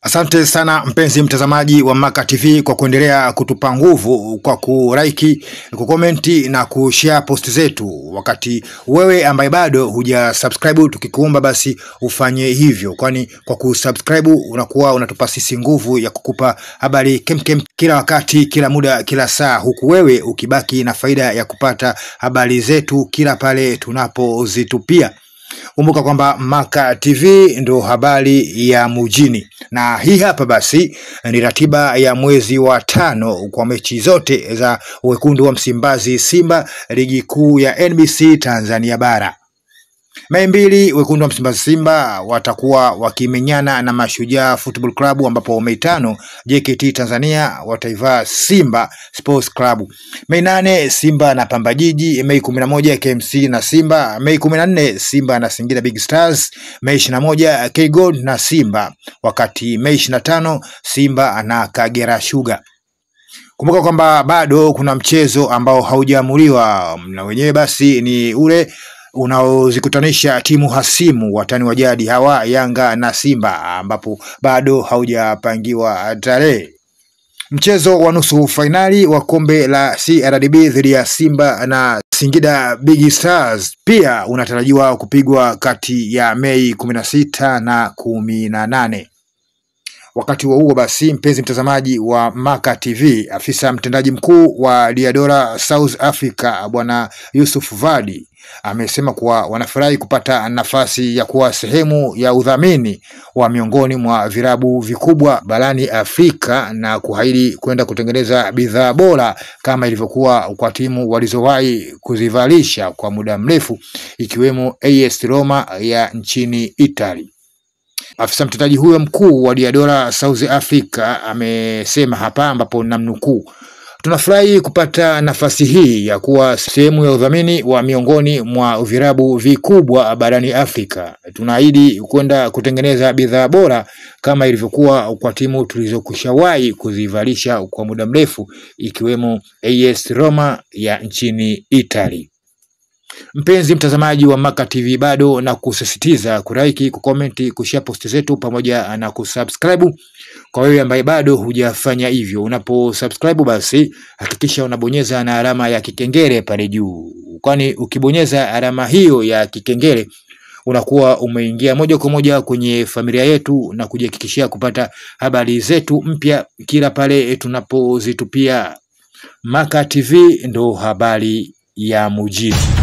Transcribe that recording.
Asante sana mpenzi mtazamaji wa Maka TV kwa kuendelea kutupa nguvu kwa kulike, kukomenti na kushare post zetu. Wakati wewe ambaye bado hujasubscribe, tukikuomba basi ufanye hivyo, kwani kwa kusubscribe unakuwa unatupa sisi nguvu ya kukupa habari kemkem kila wakati, kila muda, kila saa, huku wewe ukibaki na faida ya kupata habari zetu kila pale tunapozitupia. Kumbuka kwamba Maka TV ndo habari ya mjini, na hii hapa basi ni ratiba ya mwezi wa 5 kwa mechi zote za wekundu wa Msimbazi Simba ligi kuu ya NBC Tanzania bara. Mei 2 wekundu wa Msimbazi Simba watakuwa wakimenyana na Mashujaa Football Club, ambapo Mei 5 JKT Tanzania wataivaa Simba Sports Club. Mei 8 Simba na Pamba Jiji. Mei 11 KMC na Simba. Mei 14 Simba na Singida Big Stars. Mei 21 K-Gold na Simba, wakati Mei 25 Simba na Kagera Sugar. Kumbuka kwamba bado kuna mchezo ambao haujaamuliwa, na wenyewe basi ni ule unaozikutanisha timu hasimu watani wa jadi hawa Yanga na Simba, ambapo bado haujapangiwa tarehe. Mchezo wa nusu fainali wa kombe la CRDB dhidi ya Simba na Singida Big Stars pia unatarajiwa kupigwa kati ya Mei 16 na 18. Wakati huo basi, mpenzi mtazamaji wa Maka TV, afisa mtendaji mkuu wa Diadora South Africa Bwana Yusuf Vadi amesema kuwa wanafurahi kupata nafasi ya kuwa sehemu ya udhamini wa miongoni mwa virabu vikubwa barani Afrika, na kuahidi kwenda kutengeneza bidhaa bora kama ilivyokuwa kwa timu walizowahi kuzivalisha kwa muda mrefu, ikiwemo AS Roma ya nchini Italy. Afisa mtendaji huyo mkuu wa Diadora South Africa amesema hapa, ambapo namnukuu: "Tunafurahi kupata nafasi hii ya kuwa sehemu ya udhamini wa miongoni mwa virabu vikubwa barani Afrika. Tunaahidi kwenda kutengeneza bidhaa bora kama ilivyokuwa kwa timu tulizokushawahi kuzivalisha kwa muda mrefu, ikiwemo AS Roma ya nchini Italy." Mpenzi mtazamaji wa Maka TV, bado na kusisitiza kulike, kukomenti, kushare post zetu pamoja na kusubscribe. Kwa wewe ambaye bado hujafanya hivyo, unaposubscribe basi hakikisha unabonyeza na alama ya kikengele pale juu, kwani ukibonyeza alama hiyo ya kikengele unakuwa umeingia moja kwa moja kwenye familia yetu na kujihakikishia kupata habari zetu mpya kila pale tunapozitupia. Maka TV ndo habari ya mjini.